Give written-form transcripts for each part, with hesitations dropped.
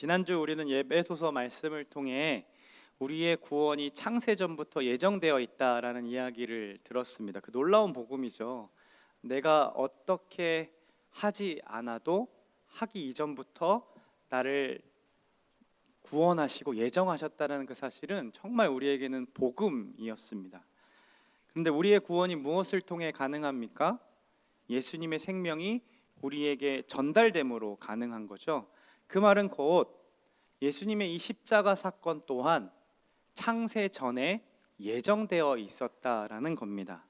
지난주 우리는 에베소서 말씀을 통해 우리의 구원이 창세전부터 예정되어 있다라는 이야기를 들었습니다. 그 놀라운 복음이죠. 내가 어떻게 하지 않아도 하기 이전부터 나를 구원하시고 예정하셨다는 그 사실은 정말 우리에게는 복음이었습니다. 그런데 우리의 구원이 무엇을 통해 가능합니까? 예수님의 생명이 우리에게 전달됨으로 가능한 거죠. 그 말은 곧 예수님의 이 십자가 사건 또한 창세 전에 예정되어 있었다라는 겁니다.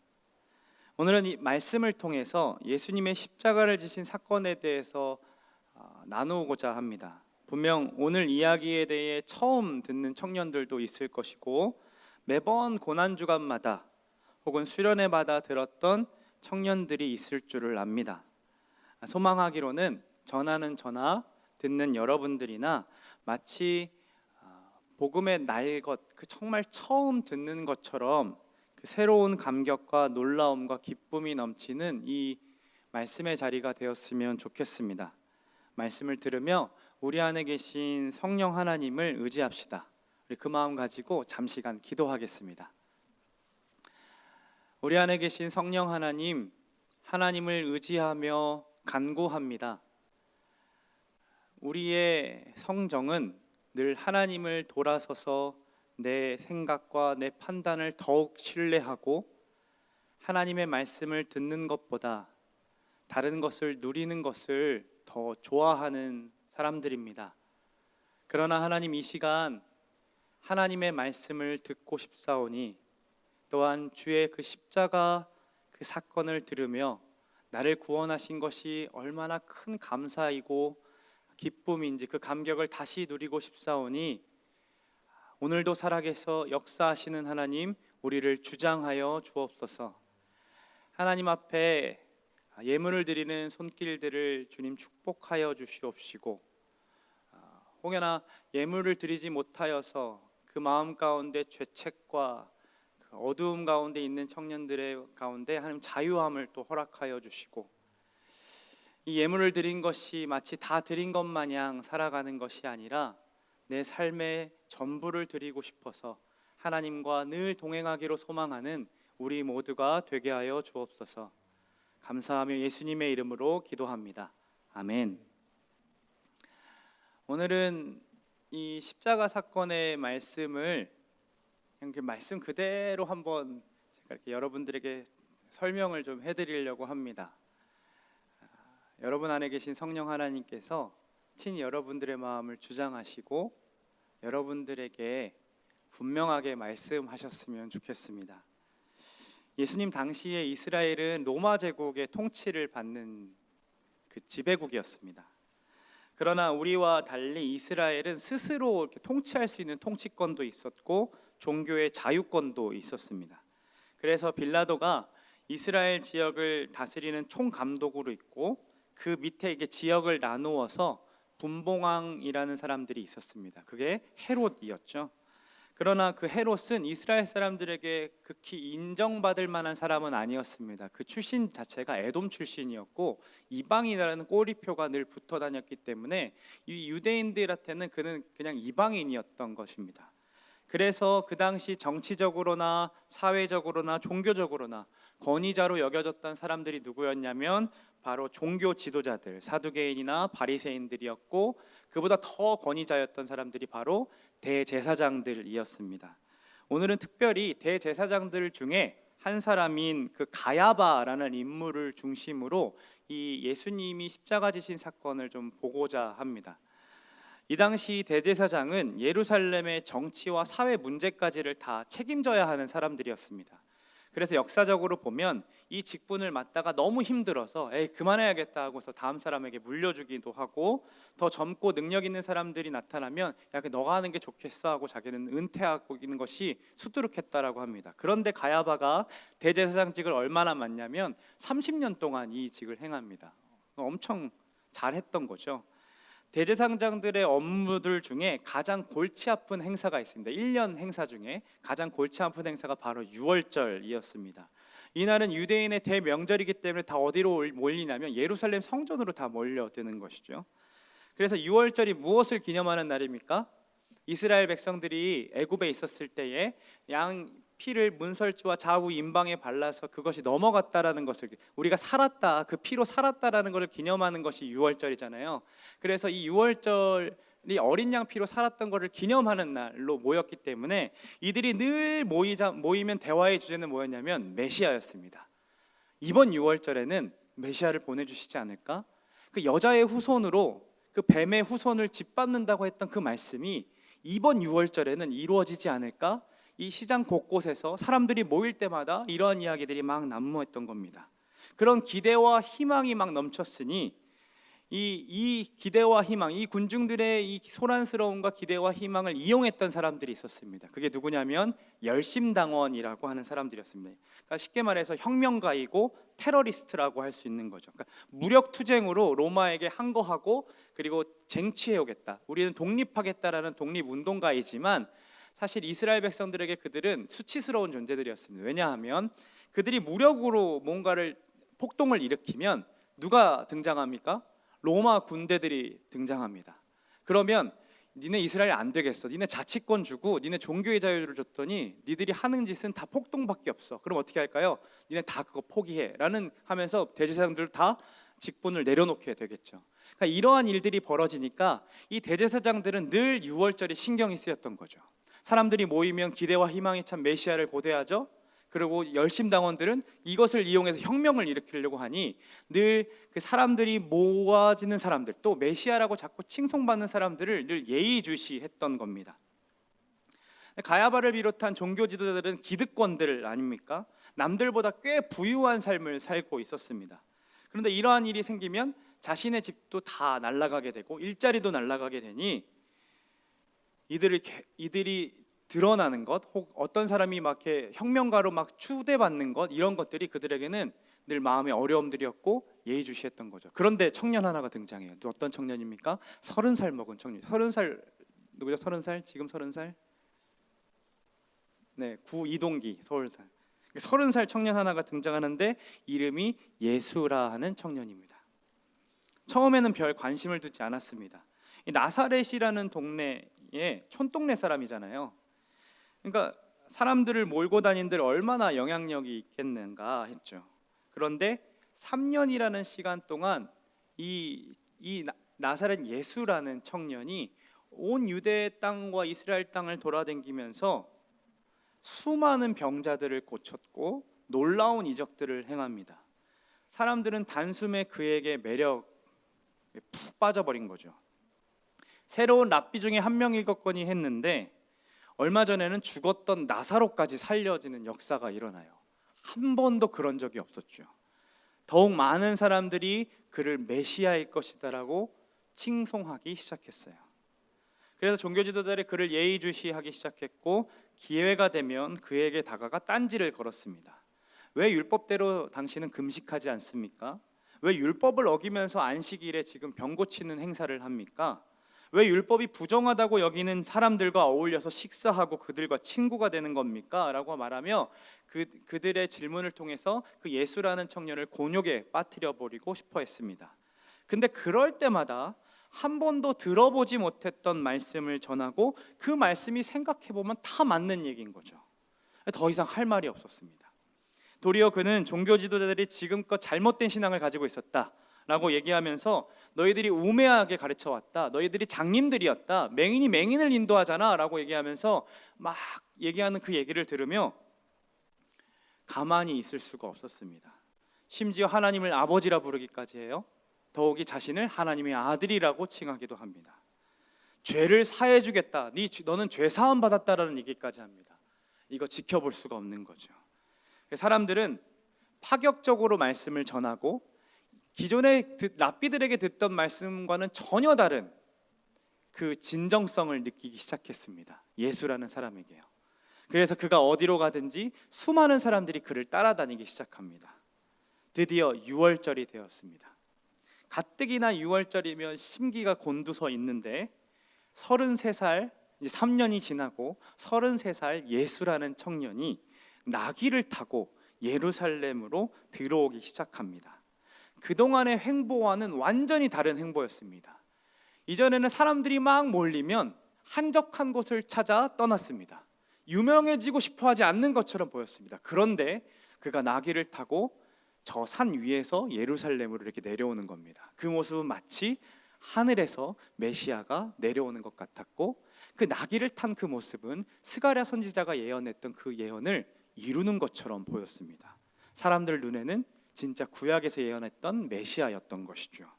오늘은 이 말씀을 통해서 예수님의 십자가를 지신 사건에 대해서 나누고자 합니다. 분명 오늘 이야기에 대해 처음 듣는 청년들도 있을 것이고 매번 고난주간마다 혹은 수련회마다 들었던 청년들이 있을 줄을 압니다. 소망하기로는 전하는 전하, 듣는 여러분들이나 마치 복음의 날것, 그 정말 처음 듣는 것처럼 그 새로운 감격과 놀라움과 기쁨이 넘치는 이 말씀의 자리가 되었으면 좋겠습니다. 말씀을 들으며 우리 안에 계신 성령 하나님을 의지합시다. 우리 그 마음 가지고 잠시간 기도하겠습니다. 우리 안에 계신 성령 하나님, 하나님을 의지하며 간구합니다. 우리의 성정은 늘 하나님을 돌아서서 내 생각과 내 판단을 더욱 신뢰하고 하나님의 말씀을 듣는 것보다 다른 것을 누리는 것을 더 좋아하는 사람들입니다. 그러나 하나님, 이 시간 하나님의 말씀을 듣고 싶사오니 또한 주의 그 십자가 그 사건을 들으며 나를 구원하신 것이 얼마나 큰 감사이고 기쁨인지 그 감격을 다시 누리고 싶사오니 오늘도 살아계셔 역사하시는 하나님, 우리를 주장하여 주옵소서. 하나님 앞에 예물을 드리는 손길들을 주님 축복하여 주시옵시고, 혹여나 예물을 드리지 못하여서 그 마음 가운데 죄책과 그 어두움 가운데 있는 청년들의 가운데 하나님 자유함을 또 허락하여 주시고, 이 예물을 드린 것이 마치 다 드린 것 마냥 살아가는 것이 아니라 내 삶의 전부를 드리고 싶어서 하나님과 늘 동행하기로 소망하는 우리 모두가 되게 하여 주옵소서. 감사하며 예수님의 이름으로 기도합니다. 아멘. 오늘은 이 십자가 사건의 말씀을 그냥 그 말씀 그대로 한번 제가 이렇게 여러분들에게 설명을 좀 해드리려고 합니다. 여러분 안에 계신 성령 하나님께서 친히 여러분들의 마음을 주장하시고 여러분들에게 분명하게 말씀하셨으면 좋겠습니다. 예수님 당시에 이스라엘은 로마 제국의 통치를 받는 그 지배국이었습니다. 그러나 우리와 달리 이스라엘은 스스로 이렇게 통치할 수 있는 통치권도 있었고 종교의 자유권도 있었습니다. 그래서 빌라도가 이스라엘 지역을 다스리는 총감독으로 있고 그 밑에 이게 지역을 나누어서 분봉왕이라는 사람들이 있었습니다. 그게 헤롯이었죠. 그러나 그 헤롯은 이스라엘 사람들에게 극히 인정받을 만한 사람은 아니었습니다. 그 출신 자체가 에돔 출신이었고 이방인이라는 꼬리표가 늘 붙어 다녔기 때문에 이 유대인들한테는 그는 그냥 이방인이었던 것입니다. 그래서 그 당시 정치적으로나 사회적으로나 종교적으로나 권위자로 여겨졌던 사람들이 누구였냐면 바로 종교 지도자들, 사두개인이나 바리새인들이었고 그보다 더 권위자였던 사람들이 바로 대제사장들이었습니다. 오늘은 특별히 대제사장들 중에 한 사람인 그 가야바라는 인물을 중심으로 이 예수님이 십자가 지신 사건을 좀 보고자 합니다. 이 당시 대제사장은 예루살렘의 정치와 사회 문제까지를 다 책임져야 하는 사람들이었습니다. 그래서 역사적으로 보면 이 직분을 맡다가 너무 힘들어서 그만해야겠다 하고서 다음 사람에게 물려주기도 하고, 더 젊고 능력 있는 사람들이 나타나면 야, 너가 하는 게 좋겠어 하고 자기는 은퇴하고 있는 것이 수두룩했다라고 합니다. 그런데 가야바가 대제사장직을 얼마나 맡냐면 30년 동안 이 직을 행합니다. 엄청 잘했던 거죠. 대제사장들의 업무들 중에 가장 골치 아픈 행사가 있습니다. 1년 행사 중에 가장 골치 아픈 행사가 바로 유월절이었습니다. 이날은 유대인의 대명절이기 때문에 다 어디로 몰리냐면 예루살렘 성전으로 다 몰려드는 것이죠. 그래서 유월절이 무엇을 기념하는 날입니까? 이스라엘 백성들이 애굽에 있었을 때에 양 피를 문설주와 좌우 임방에 발라서 그것이 넘어갔다라는 것을, 우리가 살았다, 그 피로 살았다라는 것을 기념하는 것이 유월절이잖아요. 그래서 이 유월절이 어린 양 피로 살았던 것을 기념하는 날로 모였기 때문에 이들이 늘 모이면 대화의 주제는 뭐였냐면 메시아였습니다. 이번 유월절에는 메시아를 보내주시지 않을까? 그 여자의 후손으로, 그 뱀의 후손을 짓밟는다고 했던 그 말씀이 이번 유월절에는 이루어지지 않을까? 이 시장 곳곳에서 사람들이 모일 때마다 이러한 이야기들이 막 난무했던 겁니다. 그런 기대와 희망이 막 넘쳤으니 이 기대와 희망, 이 군중들의 이 소란스러움과 기대와 희망을 이용했던 사람들이 있었습니다. 그게 누구냐면 열심당원이라고 하는 사람들이었습니다. 그러니까 쉽게 말해서 혁명가이고 테러리스트라고 할 수 있는 거죠. 그러니까 무력 투쟁으로 로마에게 항거하고 그리고 쟁취해오겠다, 우리는 독립하겠다라는 독립운동가이지만 사실 이스라엘 백성들에게 그들은 수치스러운 존재들이었습니다. 왜냐하면 그들이 무력으로 뭔가를 폭동을 일으키면 누가 등장합니까? 로마 군대들이 등장합니다. 그러면 니네 이스라엘 안 되겠어, 니네 자치권 주고 니네 종교의 자유를 줬더니 니들이 하는 짓은 다 폭동밖에 없어. 그럼 어떻게 할까요? 니네 다 그거 포기해 라는 하면서 대제사장들 다 직분을 내려놓게 되겠죠. 그러니까 이러한 일들이 벌어지니까 이 대제사장들은 늘 유월절이 신경이 쓰였던 거죠. 사람들이 모이면 기대와 희망이 참 메시아를 고대하죠. 그리고 열심당원들은 이것을 이용해서 혁명을 일으키려고 하니 늘 그 사람들이 모아지는 사람들, 또 메시아라고 자꾸 칭송받는 사람들을 늘 예의주시했던 겁니다. 가야바를 비롯한 종교 지도자들은 기득권들 아닙니까? 남들보다 꽤 부유한 삶을 살고 있었습니다. 그런데 이러한 일이 생기면 자신의 집도 다 날아가게 되고 일자리도 날아가게 되니 이들이 드러나는 것, 혹 어떤 사람이 막 이렇게 혁명가로 막 추대받는 것, 이런 것들이 그들에게는 늘 마음의 어려움들이었고 예의주시했던 거죠. 그런데 청년 하나가 등장해요. 어떤 청년입니까? 30살 먹은 청년. 30살 누구죠? 30살? 지금 30살? 네, 구 이동기 서울살. 30살 청년 하나가 등장하는데 이름이 예수라 하는 청년입니다. 처음에는 별 관심을 두지 않았습니다. 이 나사렛이라는 동네에 촌동네 사람이잖아요. 그러니까 사람들을 몰고 다닌들 얼마나 영향력이 있겠는가 했죠. 그런데 3년이라는 시간 동안 이 나사렛 예수라는 청년이 온 유대 땅과 이스라엘 땅을 돌아다니면서 수많은 병자들을 고쳤고 놀라운 이적들을 행합니다. 사람들은 단숨에 그에게 매력에 푹 빠져버린 거죠. 새로운 랍비 중에 한 명이겠거니 했는데 얼마 전에는 죽었던 나사로까지 살려지는 역사가 일어나요. 한 번도 그런 적이 없었죠. 더욱 많은 사람들이 그를 메시아일 것이다라고 칭송하기 시작했어요. 그래서 종교 지도자들이 그를 예의주시하기 시작했고 기회가 되면 그에게 다가가 딴지를 걸었습니다. 왜 율법대로 당신은 금식하지 않습니까? 왜 율법을 어기면서 안식일에 지금 병 고치는 행사를 합니까? 왜 율법이 부정하다고 여기는 사람들과 어울려서 식사하고 그들과 친구가 되는 겁니까? 라고 말하며 그들의 질문을 통해서 그 예수라는 청년을 곤욕에 빠뜨려 버리고 싶어 했습니다. 근데 그럴 때마다 한 번도 들어보지 못했던 말씀을 전하고 그 말씀이 생각해보면 다 맞는 얘기인 거죠. 더 이상 할 말이 없었습니다. 도리어 그는 종교 지도자들이 지금껏 잘못된 신앙을 가지고 있었다라고 얘기하면서 너희들이 우매하게 가르쳐왔다, 너희들이 장님들이었다, 맹인이 맹인을 인도하잖아 라고 얘기하면서 막 얘기하는 그 얘기를 들으며 가만히 있을 수가 없었습니다. 심지어 하나님을 아버지라 부르기까지 해요. 더욱이 자신을 하나님의 아들이라고 칭하기도 합니다. 죄를 사해 주겠다, 너는 죄 사함 받았다라는 얘기까지 합니다. 이거 지켜볼 수가 없는 거죠. 사람들은 파격적으로 말씀을 전하고 기존의 랍비들에게 듣던 말씀과는 전혀 다른 그 진정성을 느끼기 시작했습니다. 예수라는 사람에게요. 그래서 그가 어디로 가든지 수많은 사람들이 그를 따라다니기 시작합니다. 드디어 유월절이 되었습니다. 가뜩이나 유월절이면 심기가 곤두서 있는데 33살, 이제 3년이 지나고 33살 예수라는 청년이 나귀를 타고 예루살렘으로 들어오기 시작합니다. 그동안의 행보와는 완전히 다른 행보였습니다. 이전에는 사람들이 막 몰리면 한적한 곳을 찾아 떠났습니다. 유명해지고 싶어 하지 않는 것처럼 보였습니다. 그런데 그가 나귀를 타고 저 산 위에서 예루살렘으로 이렇게 내려오는 겁니다. 그 모습은 마치 하늘에서 메시아가 내려오는 것 같았고, 그 나귀를 탄 그 모습은 스가랴 선지자가 예언했던 그 예언을 이루는 것처럼 보였습니다. 사람들 눈에는 진짜 구약에서 예언했던 메시아였던 것이죠.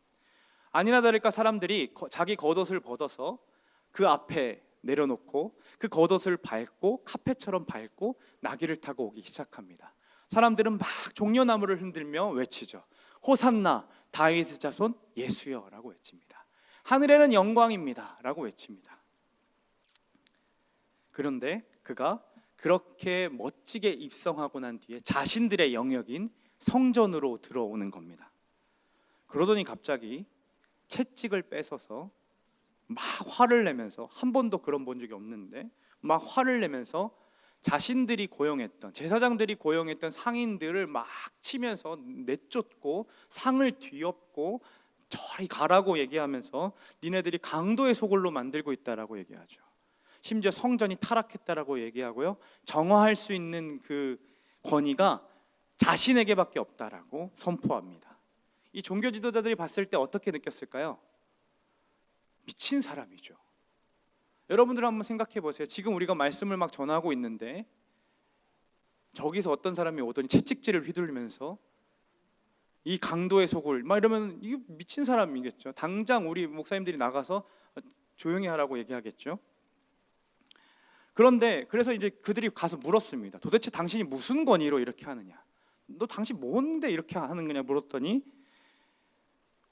아니나 다를까 사람들이 자기 겉옷을 벗어서 그 앞에 내려놓고 그 겉옷을 밟고 카펫처럼 밟고 나귀를 타고 오기 시작합니다. 사람들은 막 종려나무를 흔들며 외치죠. 호산나 다윗의 자손 예수여 라고 외칩니다. 하늘에는 영광입니다 라고 외칩니다. 그런데 그가 그렇게 멋지게 입성하고 난 뒤에 자신들의 영역인 성전으로 들어오는 겁니다. 그러더니 갑자기 채찍을 뺏어서 막 화를 내면서, 한 번도 그런 본 적이 없는데 막 화를 내면서 자신들이 고용했던, 제사장들이 고용했던 상인들을 막 치면서 내쫓고 상을 뒤엎고 저리 가라고 얘기하면서 니네들이 강도의 소굴로 만들고 있다라고 얘기하죠. 심지어 성전이 타락했다라고 얘기하고요, 정화할 수 있는 그 권위가 자신에게밖에 없다라고 선포합니다. 이 종교 지도자들이 봤을 때 어떻게 느꼈을까요? 미친 사람이죠. 여러분들 한번 생각해 보세요. 지금 우리가 말씀을 막 전하고 있는데 저기서 어떤 사람이 오더니 채찍질을 휘둘리면서 이 강도의 소굴 막 이러면 이게 미친 사람이겠죠. 당장 우리 목사님들이 나가서 조용히 하라고 얘기하겠죠. 그런데 그래서 이제 그들이 가서 물었습니다. 도대체 당신이 무슨 권위로 이렇게 하느냐? 너 당신 뭔데 이렇게 하는 거냐 물었더니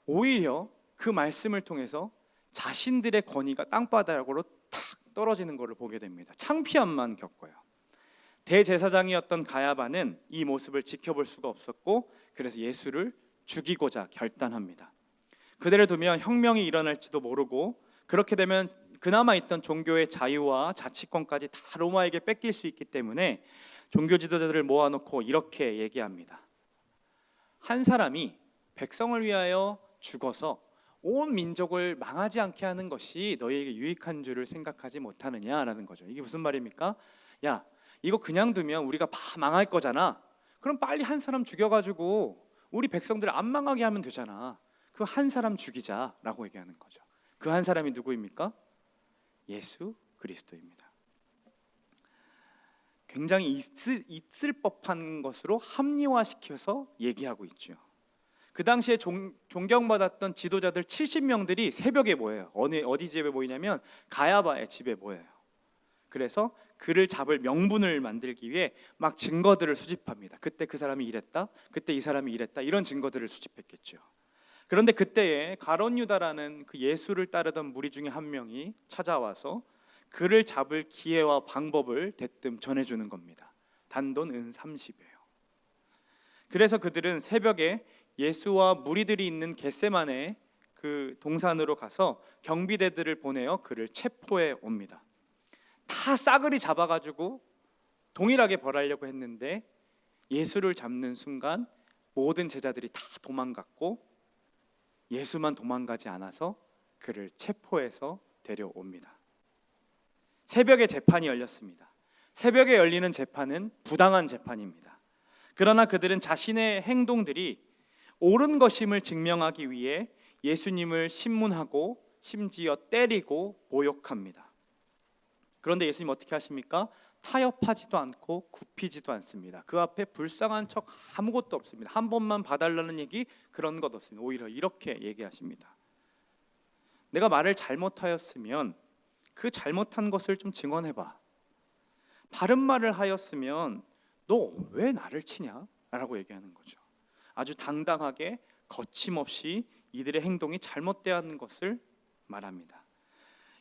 오히려 그 말씀을 통해서 자신들의 권위가 땅바닥으로 탁 떨어지는 것을 보게 됩니다. 창피함만 겪어요. 대제사장이었던 가야바는 이 모습을 지켜볼 수가 없었고, 그래서 예수를 죽이고자 결단합니다. 그대로 두면 혁명이 일어날지도 모르고, 그렇게 되면 그나마 있던 종교의 자유와 자치권까지 다 로마에게 뺏길 수 있기 때문에 종교 지도자들을 모아놓고 이렇게 얘기합니다. 한 사람이 백성을 위하여 죽어서 온 민족을 망하지 않게 하는 것이 너희에게 유익한 줄을 생각하지 못하느냐라는 거죠. 이게 무슨 말입니까? 야, 이거 그냥 두면 우리가 다 망할 거잖아. 그럼 빨리 한 사람 죽여가지고 우리 백성들 안 망하게 하면 되잖아. 그 한 사람 죽이자라고 얘기하는 거죠. 그 한 사람이 누구입니까? 예수 그리스도입니다. 굉장히 있을 법한 것으로 합리화시켜서 얘기하고 있죠. 그 당시에 존경받았던 지도자들 70명들이 새벽에 모여요. 어디 집에 모이냐면 가야바의 집에 모여요. 그래서 그를 잡을 명분을 만들기 위해 막 증거들을 수집합니다. 그때 그 사람이 이랬다, 그때 이 사람이 이랬다, 이런 증거들을 수집했겠죠. 그런데 그때에 가룟 유다라는 그 예수를 따르던 무리 중에 한 명이 찾아와서 그를 잡을 기회와 방법을 대뜸 전해주는 겁니다. 단돈 은 30이에요. 그래서 그들은 새벽에 예수와 무리들이 있는 겟세마네 그 동산으로 가서 경비대들을 보내어 그를 체포해 옵니다. 다 싸그리 잡아가지고 동일하게 벌하려고 했는데 예수를 잡는 순간 모든 제자들이 다 도망갔고 예수만 도망가지 않아서 그를 체포해서 데려옵니다. 새벽에 재판이 열렸습니다. 새벽에 열리는 재판은 부당한 재판입니다. 그러나 그들은 자신의 행동들이 옳은 것임을 증명하기 위해 예수님을 신문하고 심지어 때리고 모욕합니다. 그런데 예수님 어떻게 하십니까? 타협하지도 않고 굽히지도 않습니다. 그 앞에 불쌍한 척 아무것도 없습니다. 한 번만 봐달라는 얘기 그런 것 없습니다. 오히려 이렇게 얘기하십니다. 내가 말을 잘못하였으면 그 잘못한 것을 좀 증언해봐. 바른 말을 하였으면 너 왜 나를 치냐? 라고 얘기하는 거죠. 아주 당당하게 거침없이 이들의 행동이 잘못되었는 것을 말합니다.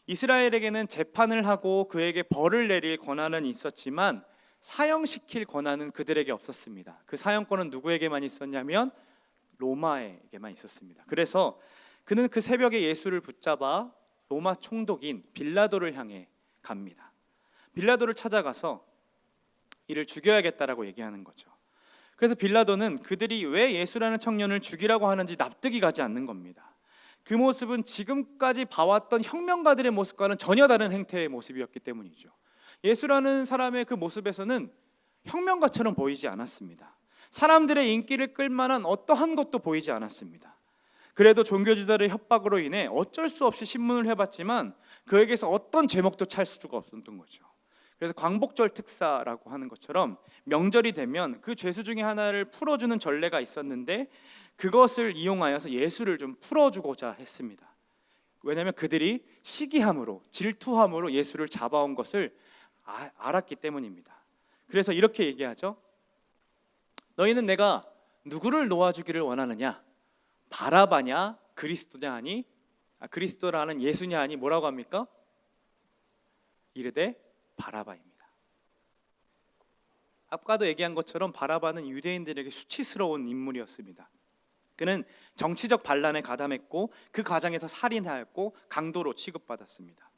이스라엘에게는 재판을 하고 그에게 벌을 내릴 권한은 있었지만 사형시킬 권한은 그들에게 없었습니다. 그 사형권은 누구에게만 있었냐면 로마에게만 있었습니다. 그래서 그는 그 새벽에 예수를 붙잡아 로마 총독인 빌라도를 향해 갑니다. 빌라도를 찾아가서 이를 죽여야겠다라고 얘기하는 거죠. 그래서 빌라도는 그들이 왜 예수라는 청년을 죽이라고 하는지 납득이 가지 않는 겁니다. 그 모습은 지금까지 봐왔던 혁명가들의 모습과는 전혀 다른 행태의 모습이었기 때문이죠. 예수라는 사람의 그 모습에서는 혁명가처럼 보이지 않았습니다. 사람들의 인기를 끌만한 어떠한 것도 보이지 않았습니다. 그래도 종교지도자의 협박으로 인해 어쩔 수 없이 신문을 해봤지만 그에게서 어떤 제목도 찾을 수가 없었던 거죠. 그래서 광복절 특사라고 하는 것처럼 명절이 되면 그 죄수 중에 하나를 풀어주는 전례가 있었는데 그것을 이용하여서 예수를 좀 풀어주고자 했습니다. 왜냐하면 그들이 시기함으로 질투함으로 예수를 잡아온 것을 알았기 때문입니다. 그래서 이렇게 얘기하죠. 너희는 내가 누구를 놓아주기를 원하느냐? 바라바냐 그리스도냐 하니 그리스도라는 예수냐 하니 뭐라고 합니까? 이르되 바라바입니다. 아까도 얘기한 것처럼 바라바는 유대인들에게 수치스러운 인물이었습니다. 그는 정치적 반란에 가담했고 그 과정에서 살인하였고 강도로 취급받았습니다.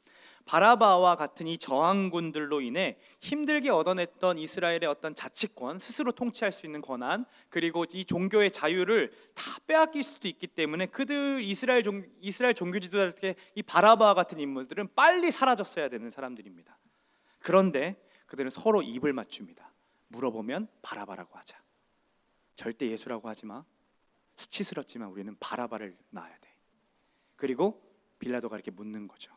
바라바와 같은 이 저항군들로 인해 힘들게 얻어냈던 이스라엘의 어떤 자치권, 스스로 통치할 수 있는 권한, 그리고 이 종교의 자유를 다 빼앗길 수도 있기 때문에 그들 이스라엘 종교 지도자들께 이 바라바와 같은 인물들은 빨리 사라졌어야 되는 사람들입니다. 그런데 그들은 서로 입을 맞춥니다. 물어보면 바라바라고 하자. 절대 예수라고 하지 마. 수치스럽지만 우리는 바라바를 낳아야 돼. 그리고 빌라도가 이렇게 묻는 거죠.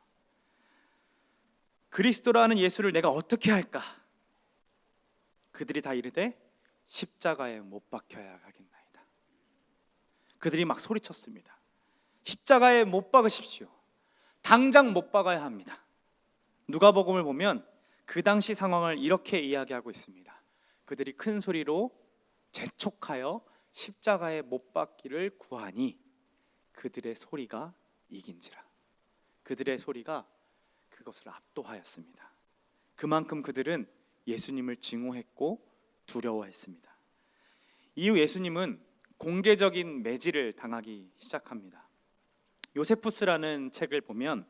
그리스도라는 예수를 내가 어떻게 할까? 그들이 다 이르되 십자가에 못 박혀야 하겠나이다. 그들이 막 소리쳤습니다. 십자가에 못 박으십시오. 당장 못 박아야 합니다. 누가복음을 보면 그 당시 상황을 이렇게 이야기하고 있습니다. 그들이 큰 소리로 재촉하여 십자가에 못 박기를 구하니 그들의 소리가 이긴지라. 그들의 소리가 그것을 압도하였습니다. 그만큼 그들은 예수님을 증오했고 두려워했습니다. 이후 예수님은 공개적인 매질을 당하기 시작합니다. 요세푸스라는 책을 보면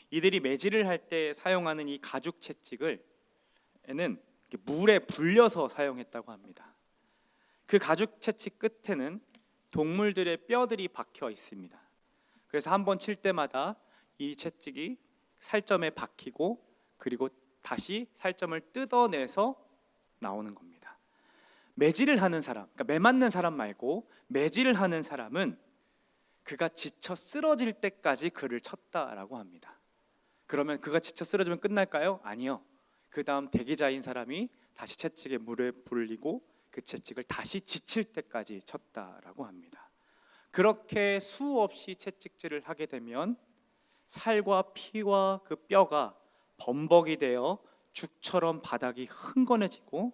이들이 매질을 할 때 사용하는 이 가죽 채찍을 물에 불려서 사용했다고 합니다. 그 가죽 채찍 끝에는 동물들의 뼈들이 박혀 있습니다. 그래서 한 번 칠 때마다 이 채찍이 살점에 박히고 그리고 다시 살점을 뜯어내서 나오는 겁니다. 매질을 하는 사람, 그러니까 매 맞는 사람 말고 매질을 하는 사람은 그가 지쳐 쓰러질 때까지 그를 쳤다라고 합니다. 그러면 그가 지쳐 쓰러지면 끝날까요? 아니요. 그 다음 대기자인 사람이 다시 채찍에 물에 불리고 그 채찍을 다시 지칠 때까지 쳤다라고 합니다. 그렇게 수없이 채찍질을 하게 되면 살과 피와 그 뼈가 범벅이 되어 죽처럼 바닥이 흥건해지고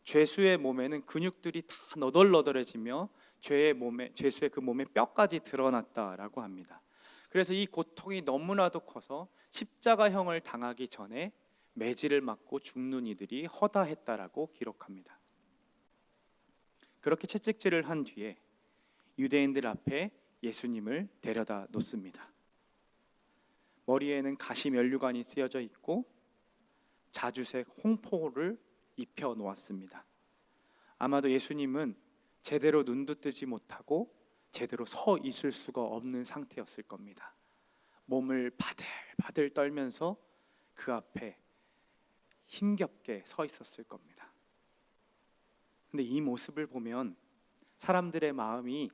죄수의 몸에는 근육들이 다 너덜너덜해지며 죄수의 그 몸에 뼈까지 드러났다라고 합니다. 그래서 이 고통이 너무나도 커서 십자가형을 당하기 전에 매질을 맞고 죽는 이들이 허다했다라고 기록합니다. 그렇게 채찍질을 한 뒤에 유대인들 앞에 예수님을 데려다 놓습니다. 머리에는 가시 면류관이 쓰여져 있고 자주색 홍포를 입혀 놓았습니다. 아마도 예수님은 제대로 눈도 뜨지 못하고 제대로 서 있을 수가 없는 상태였을 겁니다. 몸을 바들바들 떨면서 그 앞에 힘겹게 서 있었을 겁니다. 근데 이 모습을 보면 사람들의 마음이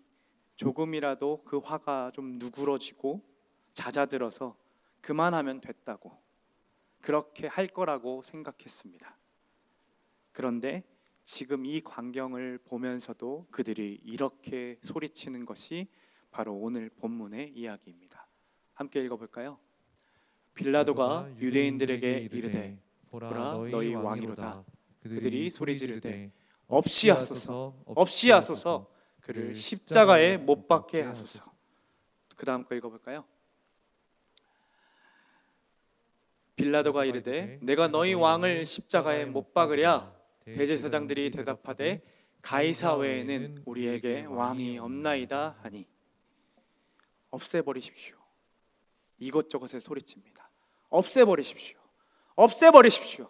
조금이라도 그 화가 좀 누그러지고 잦아들어서 그만하면 됐다고 그렇게 할 거라고 생각했습니다. 그런데 지금 이 광경을 보면서도 그들이 이렇게 소리치는 것이 바로 오늘 본문의 이야기입니다. 함께 읽어볼까요? 빌라도가 유대인들에게 이르되 보라 너희 왕이로다. 그들이 소리 지르되 없이 하소서 없이 하소서 그를 십자가에 못 박게 하소서. 그 다음 거 읽어볼까요? 빌라도가 이르되 내가 너희 왕을 십자가에 못 박으랴. 대제사장들이 대답하되 가이사 외에는 우리에게 왕이 없나이다 하니 없애버리십시오. 이것저것에 소리칩니다. 없애버리십시오. 없애버리십시오.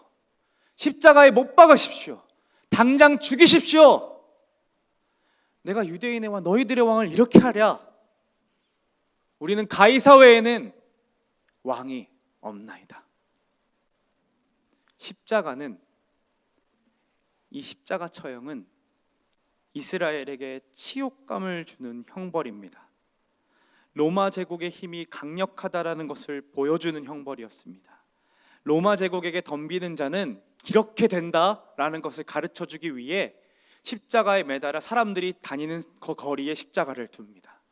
십자가에 못 박으십시오. 당장 죽이십시오. 내가 유대인의 왕 너희들의 왕을 이렇게 하랴. 우리는 가이사 외에는 왕이 없나이다. 십자가는, 이 십자가 처형은 이스라엘에게 치욕감을 주는 형벌입니다. 로마 제국의 힘이 강력하다라는 것을 보여주는 형벌이었습니다. 로마 제국에게 덤비는 자는 이렇게 된다라는 것을 가르쳐주기 위해 십자가에 매달아 사람들이 다니는 그 거리에 십자가를 둡니다.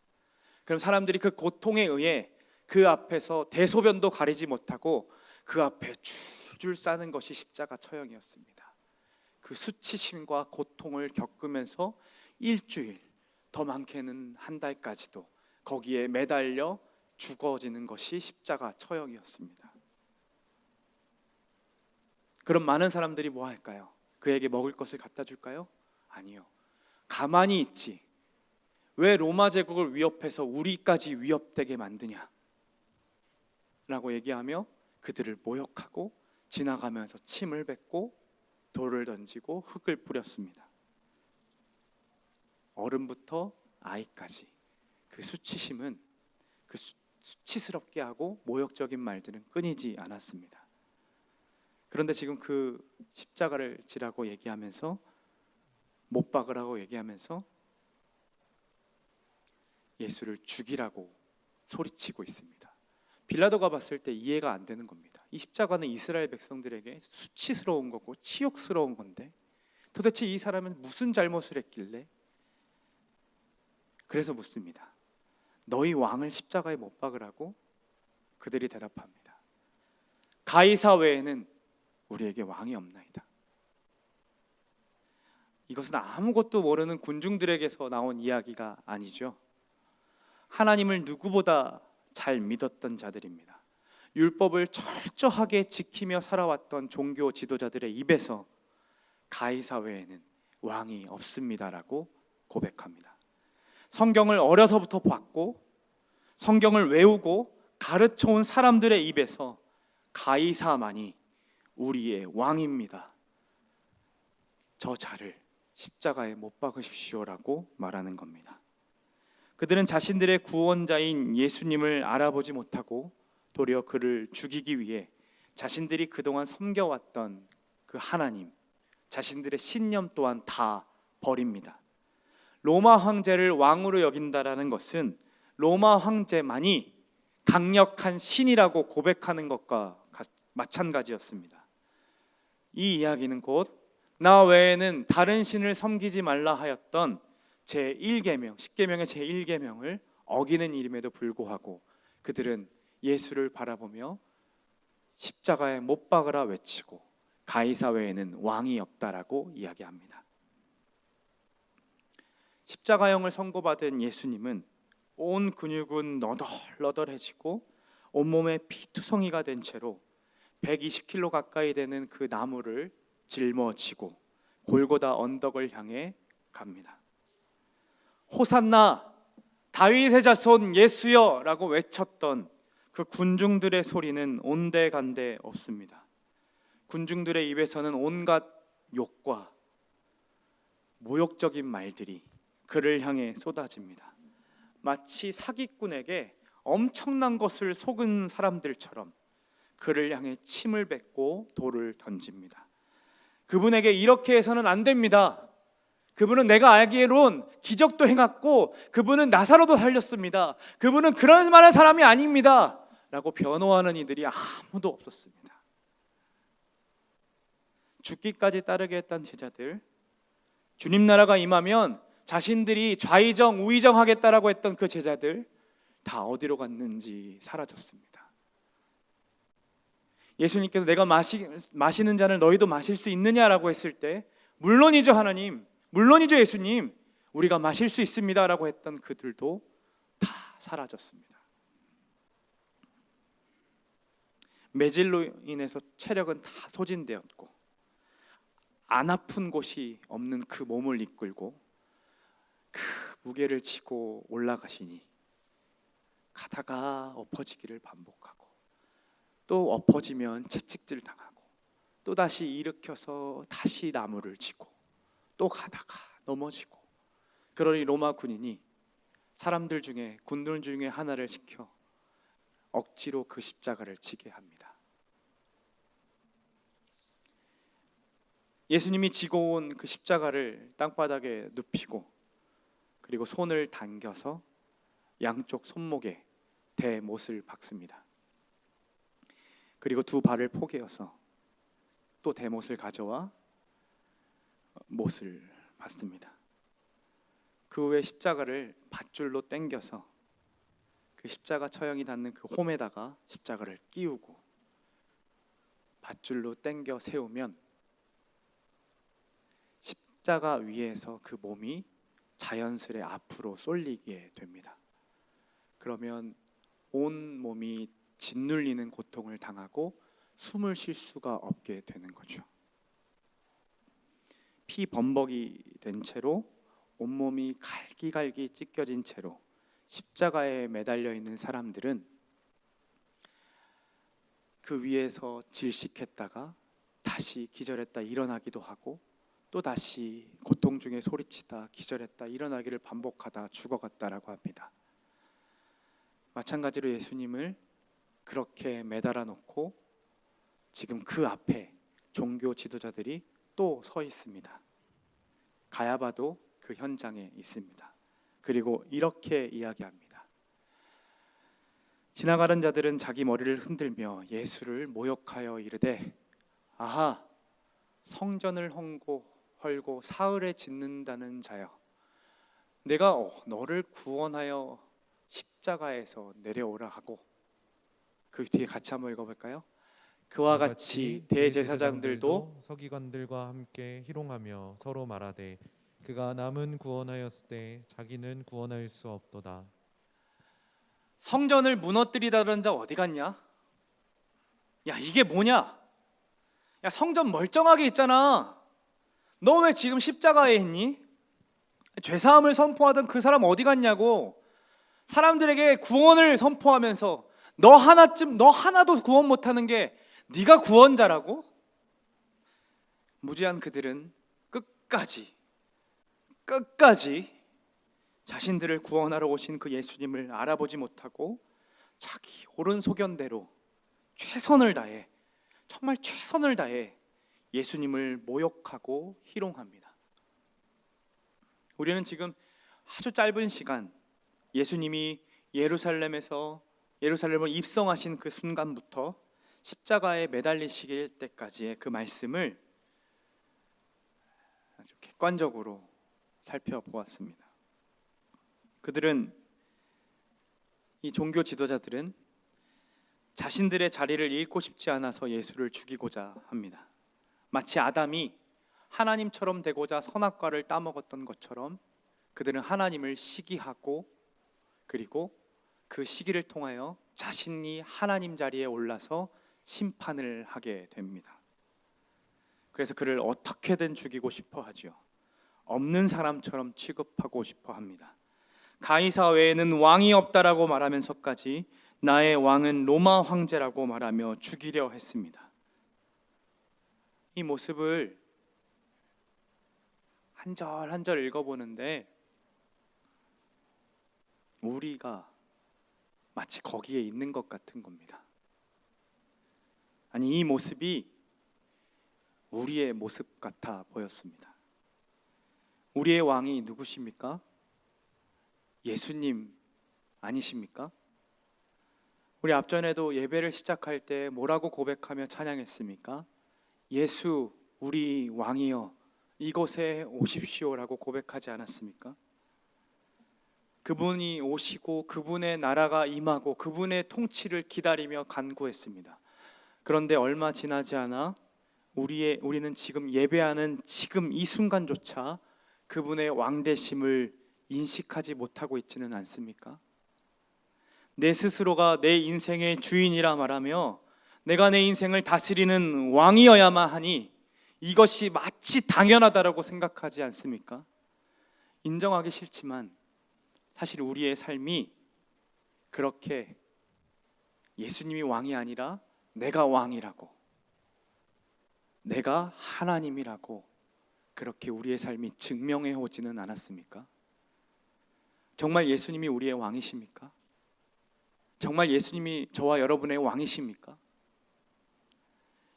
그럼 사람들이 그 고통에 의해 그 앞에서 대소변도 가리지 못하고 그 앞에 줄줄 싸는 것이 십자가 처형이었습니다. 그 수치심과 고통을 겪으면서 일주일, 더 많게는 한 달까지도 거기에 매달려 죽어지는 것이 십자가 처형이었습니다. 그럼 많은 사람들이 뭐 할까요? 그에게 먹을 것을 갖다 줄까요? 아니요. 가만히 있지. 왜 로마 제국을 위협해서 우리까지 위협되게 만드냐? 라고 얘기하며 그들을 모욕하고 지나가면서 침을 뱉고 돌을 던지고 흙을 뿌렸습니다. 어른부터 아이까지 그 수치심은, 그 수치스럽게 하고 모욕적인 말들은 끊이지 않았습니다. 그런데 지금 그 십자가를 지라고 얘기하면서, 못 박으라고 얘기하면서 예수를 죽이라고 소리치고 있습니다. 빌라도가 봤을 때 이해가 안 되는 겁니다. 이 십자가는 이스라엘 백성들에게 수치스러운 거고 치욕스러운 건데 도대체 이 사람은 무슨 잘못을 했길래? 그래서 묻습니다. 너희 왕을 십자가에 못 박으라고? 그들이 대답합니다. 가이사 외에는 우리에게 왕이 없나이다. 이것은 아무것도 모르는 군중들에게서 나온 이야기가 아니죠. 하나님을 누구보다 잘 믿었던 자들입니다. 율법을 철저하게 지키며 살아왔던 종교 지도자들의 입에서 가이사 외에는 왕이 없습니다라고 고백합니다. 성경을 어려서부터 봤고 성경을 외우고 가르쳐온 사람들의 입에서 가이사만이 우리의 왕입니다. 저 자를 십자가에 못 박으십시오라고 말하는 겁니다. 그들은 자신들의 구원자인 예수님을 알아보지 못하고 도리어 그를 죽이기 위해 자신들이 그동안 섬겨왔던 그 하나님, 자신들의 신념 또한 다 버립니다. 로마 황제를 왕으로 여긴다라는 것은 로마 황제만이 강력한 신이라고 고백하는 것과 마찬가지였습니다. 이 이야기는 곧 나 외에는 다른 신을 섬기지 말라 하였던 제1계명, 10계명의 제1계명을 어기는 일임에도 불구하고 그들은 예수를 바라보며 십자가에 못 박으라 외치고 가이사 외에는 왕이 없다라고 이야기합니다. 십자가형을 선고받은 예수님은 온 근육은 너덜너덜해지고 온몸에 피투성이가 된 채로 120kg 가까이 되는 그 나무를 짊어지고 골고다 언덕을 향해 갑니다. 호산나 다윗의 자손 예수여 라고 외쳤던 그 군중들의 소리는 온데간데 없습니다. 군중들의 입에서는 온갖 욕과 모욕적인 말들이 그를 향해 쏟아집니다. 마치 사기꾼에게 엄청난 것을 속은 사람들처럼 그를 향해 침을 뱉고 돌을 던집니다. 그분에게 이렇게 해서는 안 됩니다. 그분은 내가 알기로는 기적도 행했고 그분은 나사로도 살렸습니다. 그분은 그런 만한 사람이 아닙니다 라고 변호하는 이들이 아무도 없었습니다. 죽기까지 따르게 했던 제자들, 주님 나라가 임하면 자신들이 좌의정 우의정 하겠다라고 했던 그 제자들 다 어디로 갔는지 사라졌습니다. 예수님께서 내가 마시는 잔을 너희도 마실 수 있느냐라고 했을 때 물론이죠 하나님, 물론이죠 예수님, 우리가 마실 수 있습니다 라고 했던 그들도 다 사라졌습니다. 매질로 인해서 체력은 다 소진되었고 안 아픈 곳이 없는 그 몸을 이끌고 그 무게를 지고 올라가시니 가다가 엎어지기를 반복하고 또 엎어지면 채찍질 당하고 또 다시 일으켜서 다시 나무를 지고 또 가다가 넘어지고, 그러니 로마 군인이 사람들 중에 군들 중에 하나를 시켜 억지로 그 십자가를 지게 합니다. 예수님이 지고 온 그 십자가를 땅바닥에 눕히고 그리고 손을 당겨서 양쪽 손목에 대못을 박습니다. 그리고 두 발을 포개어서 또 대못을 가져와 못을 받습니다. 그 후에 십자가를 밧줄로 당겨서 그 십자가 처형이 닿는 그 홈에다가 십자가를 끼우고 밧줄로 당겨 세우면 십자가 위에서 그 몸이 자연스레 앞으로 쏠리게 됩니다. 그러면 온 몸이 짓눌리는 고통을 당하고 숨을 쉴 수가 없게 되는 거죠. 피 범벅이 된 채로 온몸이 갈기갈기 찢겨진 채로 십자가에 매달려 있는 사람들은 그 위에서 질식했다가 다시 기절했다 일어나기도 하고 또 다시 고통 중에 소리치다 기절했다 일어나기를 반복하다 죽어갔다라고 합니다. 마찬가지로 예수님을 그렇게 매달아 놓고 지금 그 앞에 종교 지도자들이 또 서 있습니다. 가야바도 그 현장에 있습니다. 그리고 이렇게 이야기합니다. 지나가는 자들은 자기 머리를 흔들며 예수를 모욕하여 이르되 아하 성전을 헐고 사흘에 짓는다는 자여 내가 너를 구원하여 십자가에서 내려오라 하고 그 뒤에 같이 한번 읽어볼까요? 그와 같이 대제사장들도 서기관들과 함께 희롱하며 서로 말하되 그가 남은 구원하였을 때 자기는 구원할 수 없도다. 성전을 무너뜨리다는 자 어디 갔냐? 야 이게 뭐냐? 야 성전 멀쩡하게 있잖아. 너 왜 지금 십자가에 있니? 죄사함을 선포하던 그 사람 어디 갔냐고. 사람들에게 구원을 선포하면서 너 하나도 구원 못하는 게 네가 구원자라고? 무지한 그들은 끝까지 자신들을 구원하러 오신 그 예수님을 알아보지 못하고 자기 옳은 소견대로 정말 최선을 다해 예수님을 모욕하고 희롱합니다. 우리는 지금 아주 짧은 시간 예수님이 예루살렘을 입성하신 그 순간부터 십자가에 매달리시길 때까지의 그 말씀을 아주 객관적으로 살펴보았습니다. 이 종교 지도자들은 자신들의 자리를 잃고 싶지 않아서 예수를 죽이고자 합니다. 마치 아담이 하나님처럼 되고자 선악과를 따먹었던 것처럼 그들은 하나님을 시기하고 그리고 그 시기를 통하여 자신이 하나님 자리에 올라서 심판을 하게 됩니다. 그래서 그를 어떻게든 죽이고 싶어 하죠. 없는 사람처럼 취급하고 싶어 합니다. 가이사 외에는 왕이 없다라고 말하면서까지 나의 왕은 로마 황제라고 말하며 죽이려 했습니다. 이 모습을 한 절 한 절 읽어보는데 우리가 마치 거기에 있는 것 같은 겁니다. 아니 이 모습이 우리의 모습 같아 보였습니다. 우리의 왕이 누구십니까? 예수님 아니십니까? 우리 앞전에도 예배를 시작할 때 뭐라고 고백하며 찬양했습니까? 예수 우리 왕이여 이곳에 오십시오라고 고백하지 않았습니까? 그분이 오시고 그분의 나라가 임하고 그분의 통치를 기다리며 간구했습니다. 그런데 얼마 지나지 않아 우리는 지금 예배하는 지금 이 순간조차 그분의 왕되심을 인식하지 못하고 있지는 않습니까? 내 스스로가 내 인생의 주인이라 말하며 내가 내 인생을 다스리는 왕이어야만 하니 이것이 마치 당연하다라고 생각하지 않습니까? 인정하기 싫지만 사실 우리의 삶이 그렇게 예수님이 왕이 아니라 내가 왕이라고 내가 하나님이라고 그렇게 우리의 삶이 증명해 오지는 않았습니까? 정말 예수님이 우리의 왕이십니까? 정말 예수님이 저와 여러분의 왕이십니까?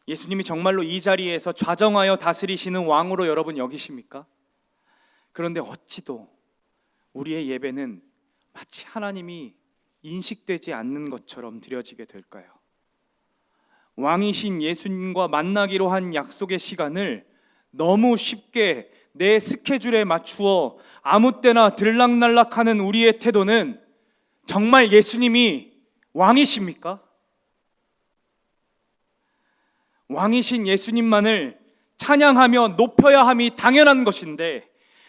예수님이 정말로 이 자리에서 좌정하여 다스리시는 왕으로 여러분 여기십니까? 그런데 어찌도 우리의 예배는 마치 하나님이 인식되지 않는 것처럼 드려지게 될까요? 왕이신 예수님과 만나기로 한 약속의 시간을 너무 쉽게 내 스케줄에 맞추어 아무 때나 들락날락하는 우리의 태도는 정말 예수님이 왕이십니까? 왕이신 예수님만을 찬양하며 높여야 함이 당연한 것인데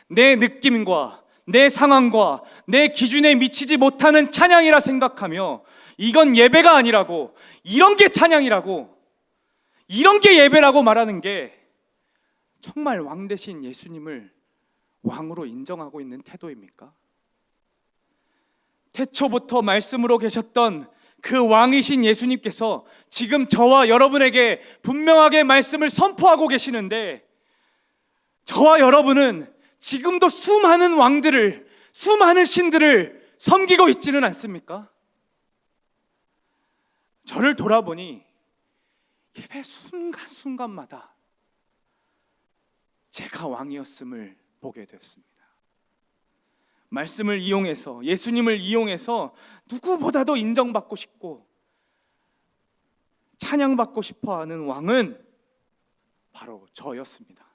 내 느낌과 내 상황과 내 기준에 미치지 못하는 찬양이라 생각하며 이건 예배가 아니라고, 이런 게 찬양이라고, 이런 게 예배라고 말하는 게 정말 왕 되신 예수님을 왕으로 인정하고 있는 태도입니까? 태초부터 말씀으로 계셨던 그 왕이신 예수님께서 지금 저와 여러분에게 분명하게 말씀을 선포하고 계시는데 저와 여러분은 지금도 수많은 왕들을, 수많은 신들을 섬기고 있지는 않습니까? 저를 돌아보니 예배 순간순간마다 제가 왕이었음을 보게 되었습니다. 말씀을 이용해서, 예수님을 이용해서 누구보다도 인정받고 싶고 찬양받고 싶어하는 왕은 바로 저였습니다.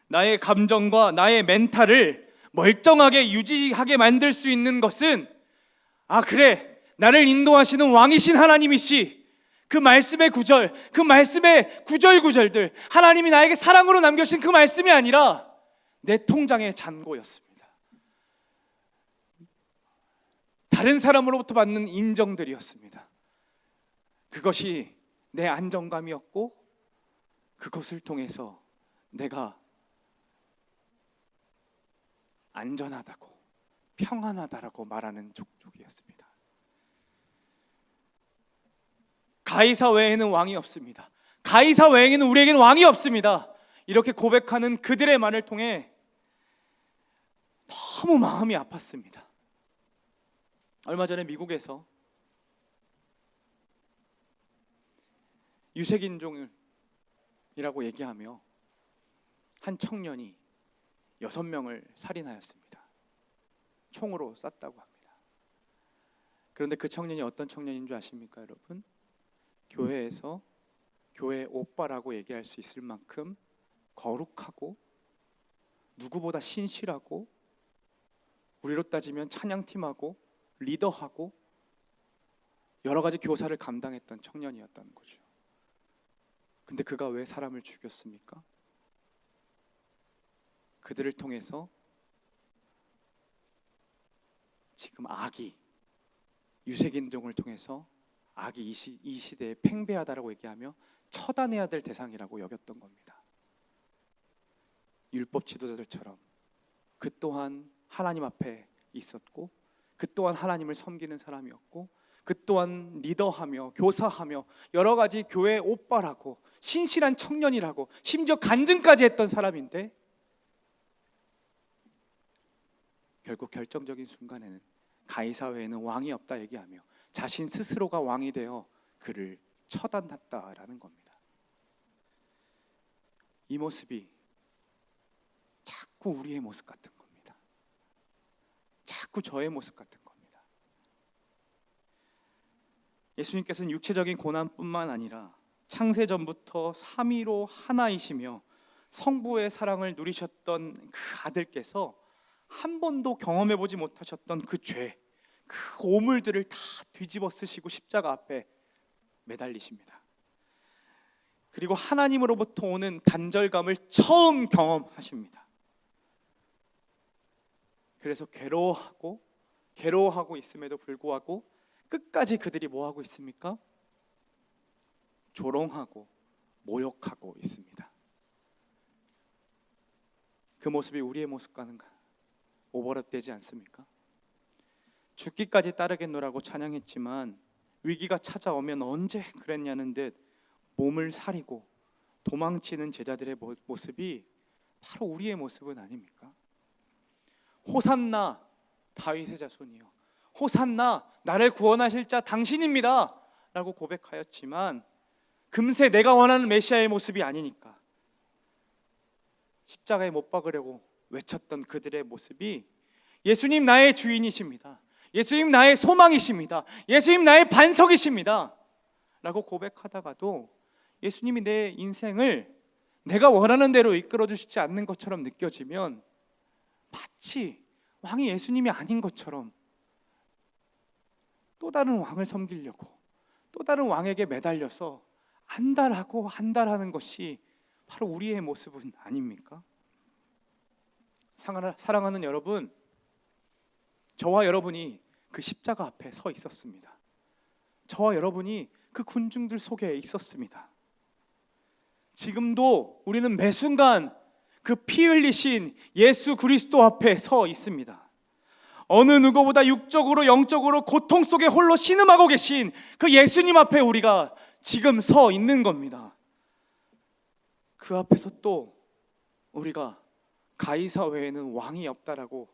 나의 감정과 나의 멘탈을 멀쩡하게 유지하게 만들 수 있는 것은 그래, 나를 인도하시는 왕이신 하나님이시, 그 말씀의 구절, 그 말씀의 구절구절들, 하나님이 나에게 사랑으로 남겨주신 그 말씀이 아니라 내 통장의 잔고였습니다. 다른 사람으로부터 받는 인정들이었습니다. 그것이 내 안정감이었고 그것을 통해서 내가 안전하다고, 평안하다라고 말하는 족족이었습니다. 가이사 외에는 왕이 없습니다. 가이사 외에는 우리에게는 왕이 없습니다. 이렇게 고백하는 그들의 말을 통해 너무 마음이 아팠습니다. 얼마 전에 미국에서 유색인종이라고 얘기하며 한 청년이 6명을 살인하였습니다. 총으로 쐈다고 합니다. 그런데 그 청년이 어떤 청년인 줄 아십니까, 여러분? 교회에서 교회 오빠라고 얘기할 수 있을 만큼 거룩하고 누구보다 신실하고 우리로 따지면 찬양팀하고 리더하고 여러 가지 교사를 감당했던 청년이었다는 거죠. 근데 그가 왜 사람을 죽였습니까? 그들을 통해서 지금 악이, 유색인종을 통해서 악이 이 시대에 팽배하다라고 얘기하며 처단해야 될 대상이라고 여겼던 겁니다. 율법 지도자들처럼 그 또한 하나님 앞에 있었고 그 또한 하나님을 섬기는 사람이었고 그 또한 리더하며 교사하며 여러 가지 교회 오빠라고 신실한 청년이라고 심지어 간증까지 했던 사람인데 결국 결정적인 순간에는 가이사 외에는 왕이 없다 얘기하며 자신 스스로가 왕이 되어 그를 처단했다라는 겁니다. 이 모습이 자꾸 우리의 모습 같은 겁니다. 자꾸 저의 모습 같은 겁니다. 예수님께서는 육체적인 고난뿐만 아니라 창세전부터 삼위로 하나이시며 성부의 사랑을 누리셨던 그 아들께서 한 번도 경험해보지 못하셨던 그 죄, 그 오물들을 다 뒤집어 쓰시고 십자가 앞에 매달리십니다. 그리고 하나님으로부터 오는 단절감을 처음 경험하십니다. 그래서 괴로워하고 있음에도 불구하고 끝까지 그들이 뭐하고 있습니까? 조롱하고 모욕하고 있습니다. 그 모습이 우리의 모습과는 오버랩되지 않습니까? 죽기까지 따르겠노라고 찬양했지만 위기가 찾아오면 언제 그랬냐는 듯 몸을 사리고 도망치는 제자들의 모습이 바로 우리의 모습은 아닙니까? 호산나 다윗의 자손이요, 호산나, 나를 구원하실 자 당신입니다 라고 고백하였지만 금세 내가 원하는 메시아의 모습이 아니니까 십자가에 못 박으려고 외쳤던 그들의 모습이 예수님 나의 주인이십니다, 예수님 나의 소망이십니다, 예수님 나의 반석이십니다 라고 고백하다가도 예수님이 내 인생을 내가 원하는 대로 이끌어 주시지 않는 것처럼 느껴지면 마치 왕이 예수님이 아닌 것처럼 또 다른 왕을 섬기려고 또 다른 왕에게 매달려서 안달하고 안달하는 것이 바로 우리의 모습은 아닙니까? 사랑하는 여러분, 저와 여러분이 그 십자가 앞에 서 있었습니다. 저와 여러분이 그 군중들 속에 있었습니다. 지금도 우리는 매 순간 그 피 흘리신 예수 그리스도 앞에 서 있습니다. 어느 누구보다 육적으로 영적으로 고통 속에 홀로 신음하고 계신 그 예수님 앞에 우리가 지금 서 있는 겁니다. 그 앞에서 또 우리가 가이사 외에는 왕이 없다라고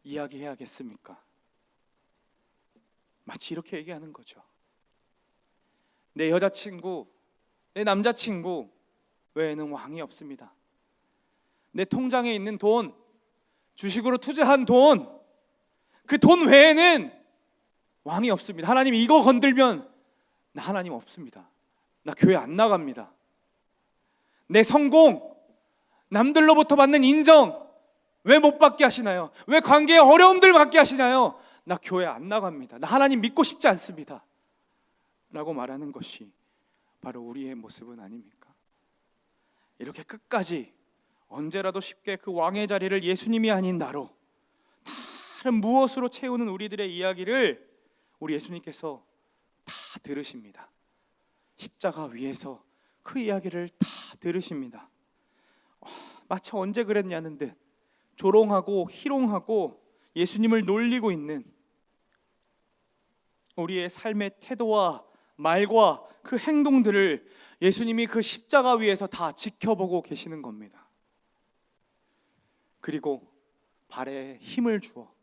이야기해야겠습니까? 마치 이렇게 얘기하는 거죠. 내 여자친구, 내 남자친구 외에는 왕이 없습니다. 내 통장에 있는 돈, 주식으로 투자한 돈, 그 돈 외에는 왕이 없습니다. 하나님 이거 건들면 나 하나님 없습니다. 나 교회 안 나갑니다. 내 성공, 남들로부터 받는 인정 왜 못 받게 하시나요? 왜 관계에 어려움들 받게 하시나요? 나 교회 안 나갑니다. 나 하나님 믿고 싶지 않습니다 라고 말하는 것이 바로 우리의 모습은 아닙니까? 이렇게 끝까지 언제라도 쉽게 그 왕의 자리를 예수님이 아닌 나로 다른 무엇으로 채우는 우리들의 이야기를 우리 예수님께서 다 들으십니다. 십자가 위에서 그 이야기를 다 들으십니다. 마치 언제 그랬냐는 듯 조롱하고 희롱하고 예수님을 놀리고 있는 우리의 삶의 태도와 말과 그 행동들을 예수님이 그 십자가 위에서 다 지켜보고 계시는 겁니다. 그리고 발에 힘을 주어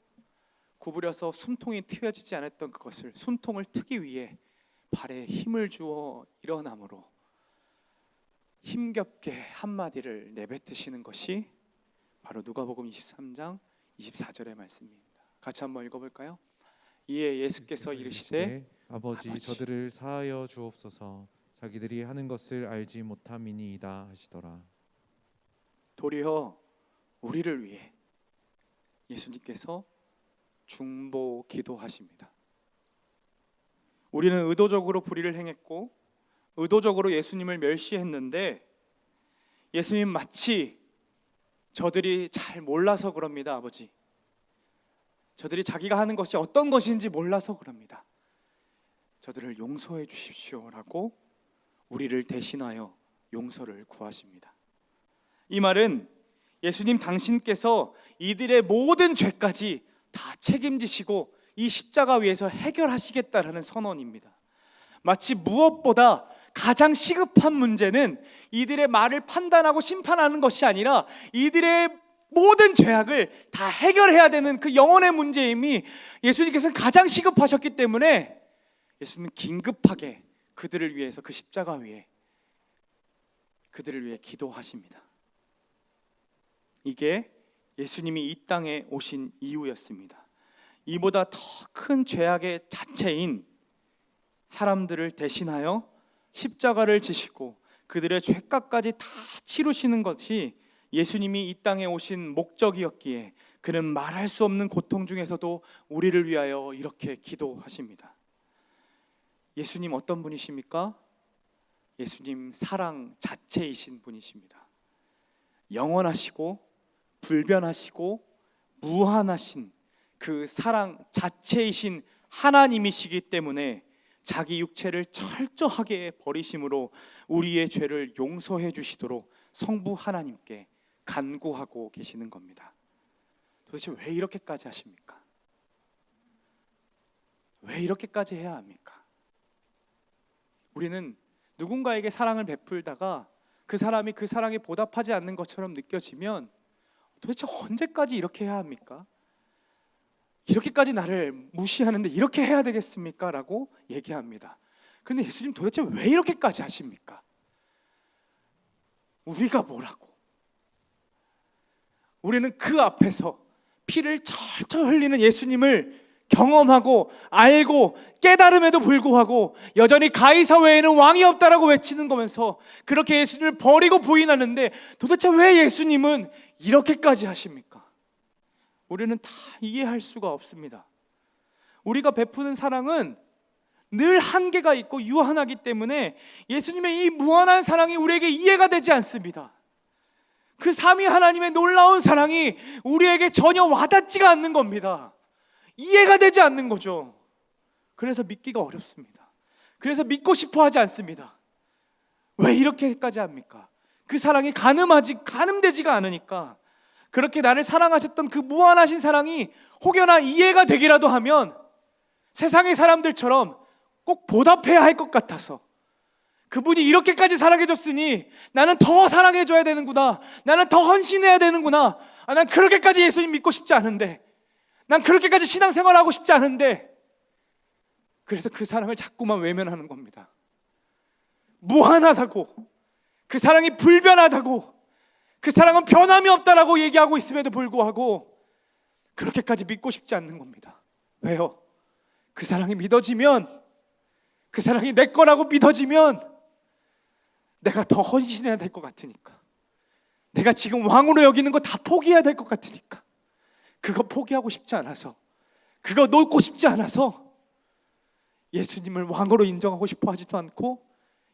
구부려서 숨통이 트여지지 않았던 그것을 숨통을 트기 위해 발에 힘을 주어 일어남으로 힘겹게 한마디를 내뱉으시는 것이 바로 누가복음 23장 24절의 말씀입니다. 같이 한번 읽어볼까요? 이에 예수께서 이르시되 아버지 저들을 사하여 주옵소서 자기들이 하는 것을 알지 못함이니이다 하시더라. 도리어 우리를 위해 예수님께서 중보 기도하십니다. 우리는 의도적으로 불의를 행했고 의도적으로 예수님을 멸시했는데 예수님 마치 저들이 잘 몰라서 그럽니다. 아버지, 저들이 자기가 하는 것이 어떤 것인지 몰라서 그럽니다. 저들을 용서해 주십시오라고 우리를 대신하여 용서를 구하십니다. 이 말은 예수님 당신께서 이들의 모든 죄까지 다 책임지시고 이 십자가 위에서 해결하시겠다라는 선언입니다. 마치 무엇보다 가장 시급한 문제는 이들의 말을 판단하고 심판하는 것이 아니라 이들의 모든 죄악을 다 해결해야 되는 그 영혼의 문제임이 예수님께서는 가장 시급하셨기 때문에 예수님은 긴급하게 그들을 위해서 그 십자가 위에 그들을 위해 기도하십니다. 이게 예수님이 이 땅에 오신 이유였습니다. 이보다 더 큰 죄악의 자체인 사람들을 대신하여 십자가를 지시고 그들의 죄값까지 다 치루시는 것이 예수님이 이 땅에 오신 목적이었기에 그는 말할 수 없는 고통 중에서도 우리를 위하여 이렇게 기도하십니다. 예수님 어떤 분이십니까? 예수님 사랑 자체이신 분이십니다. 영원하시고 불변하시고 무한하신 그 사랑 자체이신 하나님이시기 때문에 자기 육체를 철저하게 버리심으로 우리의 죄를 용서해 주시도록 성부 하나님께 간구하고 계시는 겁니다. 도대체 왜 이렇게까지 하십니까? 왜 이렇게까지 해야 합니까? 우리는 누군가에게 사랑을 베풀다가 그 사람이 그 사랑에 보답하지 않는 것처럼 느껴지면 도대체 언제까지 이렇게 해야 합니까? 이렇게까지 나를 무시하는데 이렇게 해야 되겠습니까? 라고 얘기합니다. 그런데 예수님 도대체 왜 이렇게까지 하십니까? 우리가 뭐라고? 우리는 그 앞에서 피를 철철 흘리는 예수님을 경험하고 알고 깨달음에도 불구하고 여전히 가이사 외에는 왕이 없다라고 외치는 거면서 그렇게 예수님을 버리고 부인하는데 도대체 왜 예수님은 이렇게까지 하십니까? 우리는 다 이해할 수가 없습니다. 우리가 베푸는 사랑은 늘 한계가 있고 유한하기 때문에 예수님의 이 무한한 사랑이 우리에게 이해가 되지 않습니다. 그 삼위 하나님의 놀라운 사랑이 우리에게 전혀 와닿지가 않는 겁니다. 이해가 되지 않는 거죠. 그래서 믿기가 어렵습니다. 그래서 믿고 싶어 하지 않습니다. 왜 이렇게까지 합니까? 그 사랑이 가늠되지가 않으니까. 그렇게 나를 사랑하셨던 그 무한하신 사랑이 혹여나 이해가 되기라도 하면 세상의 사람들처럼 꼭 보답해야 할 것 같아서, 그분이 이렇게까지 사랑해줬으니 나는 더 사랑해줘야 되는구나, 나는 더 헌신해야 되는구나, 난 그렇게까지 예수님 믿고 싶지 않은데, 난 그렇게까지 신앙생활하고 싶지 않은데, 그래서 그 사랑을 자꾸만 외면하는 겁니다. 무한하다고, 그 사랑이 불변하다고, 그 사랑은 변함이 없다라고 얘기하고 있음에도 불구하고 그렇게까지 믿고 싶지 않는 겁니다. 왜요? 그 사랑이 믿어지면, 그 사랑이 내 거라고 믿어지면 내가 더 헌신해야 될 것 같으니까, 내가 지금 왕으로 여기는 거 다 포기해야 될 것 같으니까, 그거 포기하고 싶지 않아서, 그거 놓고 싶지 않아서 예수님을 왕으로 인정하고 싶어 하지도 않고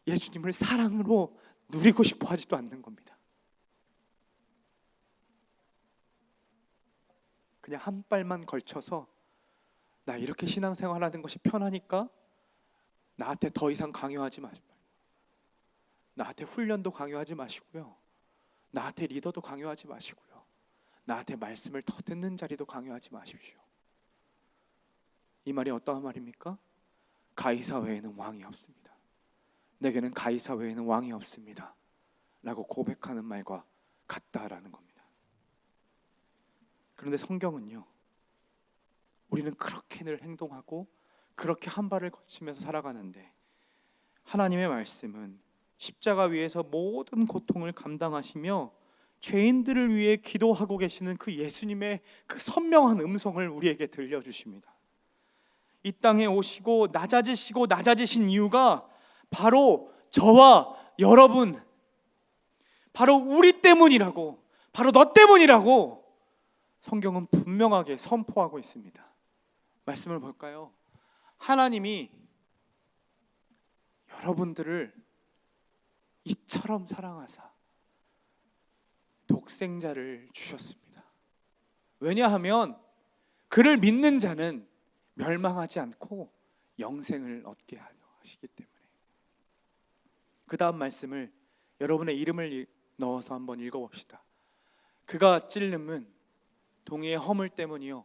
예수님을 사랑으로 누리고 싶어 하지도 않는 겁니다. 그냥 한 발만 걸쳐서 나 이렇게 신앙생활하는 것이 편하니까 나한테 더 이상 강요하지 마시고, 나한테 훈련도 강요하지 마시고요, 나한테 리더도 강요하지 마시고요, 나한테 말씀을 더 듣는 자리도 강요하지 마십시오. 이 말이 어떠한 말입니까? 가이사 외에는 왕이 없습니다. 내게는 가이사 외에는 왕이 없습니다 라고 고백하는 말과 같다라는 겁니다. 그런데 성경은요, 우리는 그렇게 늘 행동하고 그렇게 한 발을 거치면서 살아가는데, 하나님의 말씀은 십자가 위에서 모든 고통을 감당하시며 죄인들을 위해 기도하고 계시는 그 예수님의 그 선명한 음성을 우리에게 들려주십니다. 이 땅에 오시고 낮아지신 이유가 바로 저와 여러분, 바로 우리 때문이라고, 바로 너 때문이라고 성경은 분명하게 선포하고 있습니다. 말씀을 볼까요? 하나님이 여러분들을 이처럼 사랑하사 독생자를 주셨습니다. 왜냐하면 그를 믿는 자는 멸망하지 않고 영생을 얻게 하려 하시기 때문에. 그 다음 말씀을 여러분의 이름을 넣어서 한번 읽어봅시다. 그가 찔림은 동이의 허물 때문이요,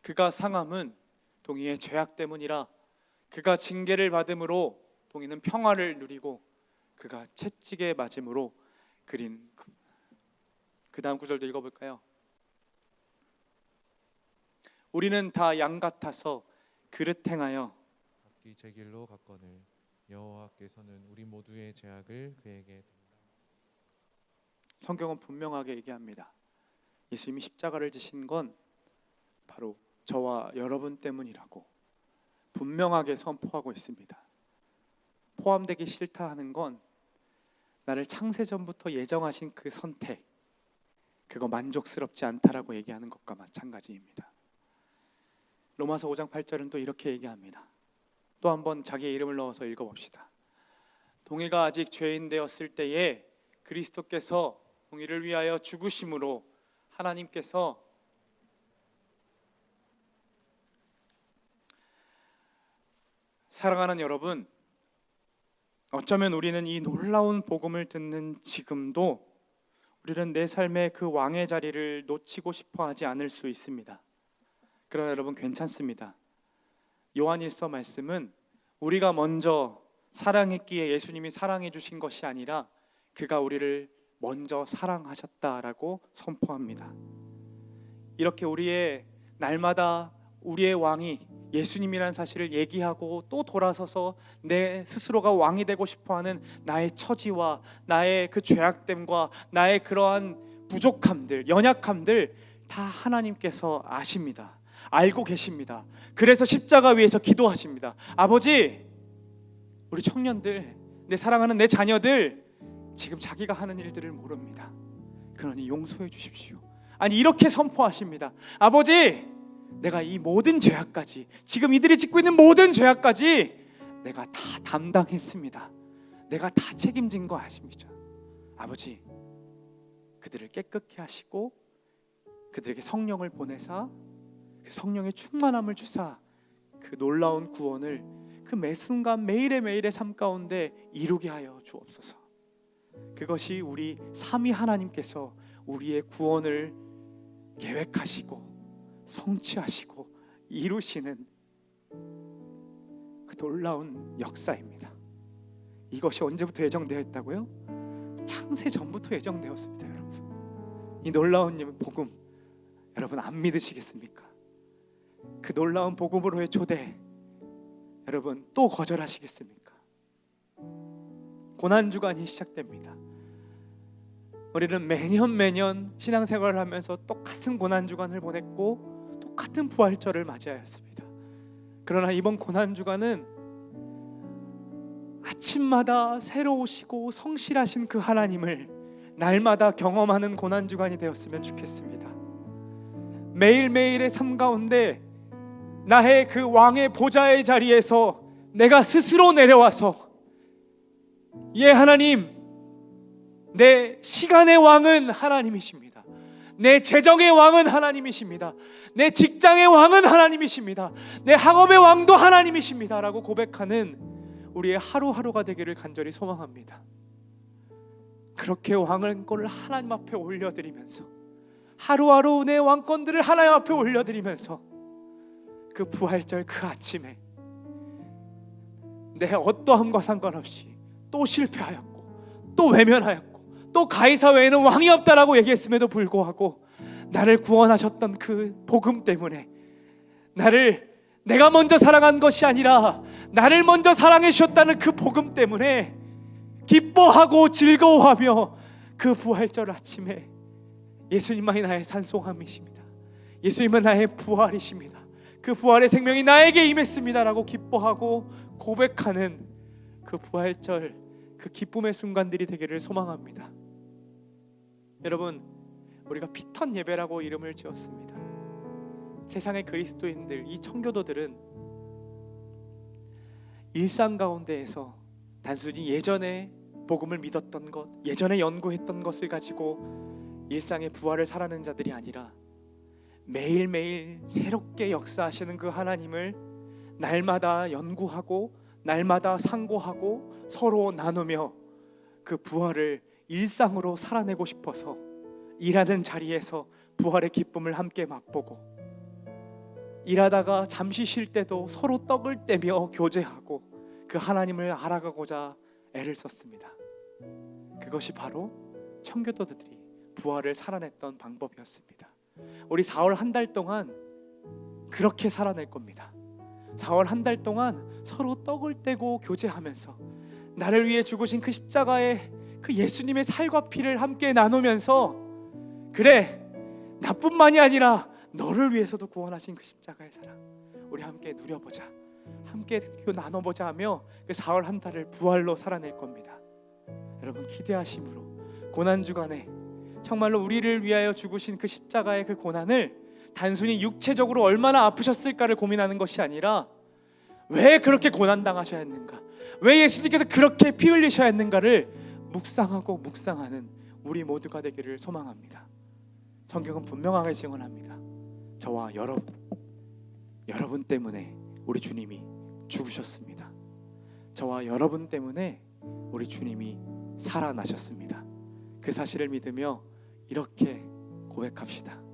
그가 상함은 동이의 죄악 때문이라. 그가 징계를 받음으로 동이는 평화를 누리고 그가 채찍에 맞음으로 그린. 그 다음 구절도 읽어볼까요? 우리는 다 양 같아서 그릇 행하여 각기 제 길로 갔거늘 여호와께서는 우리 모두의 죄악을 그에게. 성경은 분명하게 얘기합니다. 예수님이 십자가를 지신 건 바로 저와 여러분 때문이라고 분명하게 선포하고 있습니다. 포함되기 싫다 하는 건 나를 창세전부터 예정하신 그 선택, 그거 만족스럽지 않다라고 얘기하는 것과 마찬가지입니다. 로마서 5장 8절은 또 이렇게 얘기합니다. 또 한번 자기의 이름을 넣어서 읽어봅시다. 동이가 아직 죄인 되었을 때에 그리스도께서 동이를 위하여 죽으심으로 하나님께서 사랑하는 여러분, 어쩌면 우리는 이 놀라운 복음을 듣는 지금도 우리는 내 삶의 그 왕의 자리를 놓치고 싶어 하지 않을 수 있습니다. 그러나 여러분 괜찮습니다. 요한일서 말씀은 우리가 먼저 사랑했기에 예수님이 사랑해 주신 것이 아니라 그가 우리를 먼저 사랑하셨다라고 선포합니다. 이렇게 우리의 날마다 우리의 왕이 예수님이라는 사실을 얘기하고 또 돌아서서 내 스스로가 왕이 되고 싶어하는 나의 처지와 나의 그 죄악됨과 나의 그러한 부족함들, 연약함들 다 하나님께서 아십니다. 알고 계십니다. 그래서 십자가 위에서 기도하십니다. 아버지, 우리 청년들, 내 사랑하는 내 자녀들 지금 자기가 하는 일들을 모릅니다. 그러니 용서해 주십시오. 아니, 이렇게 선포하십니다. 아버지, 내가 이 모든 죄악까지, 지금 이들이 짓고 있는 모든 죄악까지 내가 다 담당했습니다. 내가 다 책임진 거 아십니까? 아버지, 그들을 깨끗게 하시고 그들에게 성령을 보내사 그 성령의 충만함을 주사 그 놀라운 구원을 그 매 순간 매일의 매일의 삶 가운데 이루게 하여 주옵소서. 그것이 우리 삼위 하나님께서 우리의 구원을 계획하시고 성취하시고 이루시는 그 놀라운 역사입니다. 이것이 언제부터 예정되어 있다고요? 창세 전부터 예정되었습니다. 여러분, 이 놀라운 복음 여러분 안 믿으시겠습니까? 그 놀라운 복음으로의 초대 여러분 또 거절하시겠습니까? 고난주간이 시작됩니다. 우리는 매년 신앙생활을 하면서 똑같은 고난주간을 보냈고 똑같은 부활절을 맞이하였습니다. 그러나 이번 고난주간은 아침마다 새로우시고 성실하신 그 하나님을 날마다 경험하는 고난주간이 되었으면 좋겠습니다. 매일매일의 삶 가운데 나의 그 왕의 보좌의 자리에서 내가 스스로 내려와서 예 하나님, 내 시간의 왕은 하나님이십니다. 내 재정의 왕은 하나님이십니다. 내 직장의 왕은 하나님이십니다. 내 학업의 왕도 하나님이십니다 라고 고백하는 우리의 하루하루가 되기를 간절히 소망합니다. 그렇게 왕권을 하나님 앞에 올려드리면서 하루하루 내 왕권들을 하나님 앞에 올려드리면서 그 부활절 그 아침에 내 어떠함과 상관없이 또 실패하였고 또 외면하였고 또 가이사 외에는 왕이 없다라고 얘기했음에도 불구하고 나를 구원하셨던 그 복음 때문에 내가 먼저 사랑한 것이 아니라 나를 먼저 사랑해 주셨다는 그 복음 때문에 기뻐하고 즐거워하며 그 부활절 아침에 예수님만이 나의 산송함이십니다. 예수님은 나의 부활이십니다. 그 부활의 생명이 나에게 임했습니다라고 기뻐하고 고백하는 그 부활절 그 기쁨의 순간들이 되기를 소망합니다. 여러분, 우리가 피턴 예배라고 이름을 지었습니다. 세상의 그리스도인들, 이 청교도들은 일상 가운데에서 단순히 예전에 복음을 믿었던 것, 예전에 연구했던 것을 가지고 일상의 부활을 살아낸 자들이 아니라 매일매일 새롭게 역사하시는 그 하나님을 날마다 연구하고 날마다 상고하고 서로 나누며 그 부활을 일상으로 살아내고 싶어서 일하는 자리에서 부활의 기쁨을 함께 맛보고 일하다가 잠시 쉴 때도 서로 떡을 떼며 교제하고 그 하나님을 알아가고자 애를 썼습니다. 그것이 바로 청교도들이 부활을 살아냈던 방법이었습니다. 우리 4월 한 달 동안 그렇게 살아낼 겁니다. 4월 한 달 동안 서로 떡을 떼고 교제하면서 나를 위해 죽으신 그 십자가의 그 예수님의 살과 피를 함께 나누면서 그래, 나뿐만이 아니라 너를 위해서도 구원하신 그 십자가의 사랑 우리 함께 누려보자, 함께 나눠보자 하며 그 4월 한 달을 부활로 살아낼 겁니다. 여러분 기대하심으로 고난주간에 정말로 우리를 위하여 죽으신 그 십자가의 그 고난을 단순히 육체적으로 얼마나 아프셨을까를 고민하는 것이 아니라 왜 그렇게 고난당하셔야 했는가, 왜 예수님께서 그렇게 피 흘리셔야 했는가를 묵상하고 묵상하는 우리 모두가 되기를 소망합니다. 성경은 분명하게 증언합니다. 저와 여러분 때문에 우리 주님이 죽으셨습니다. 저와 여러분 때문에 우리 주님이 살아나셨습니다. 그 사실을 믿으며 이렇게 고백합시다.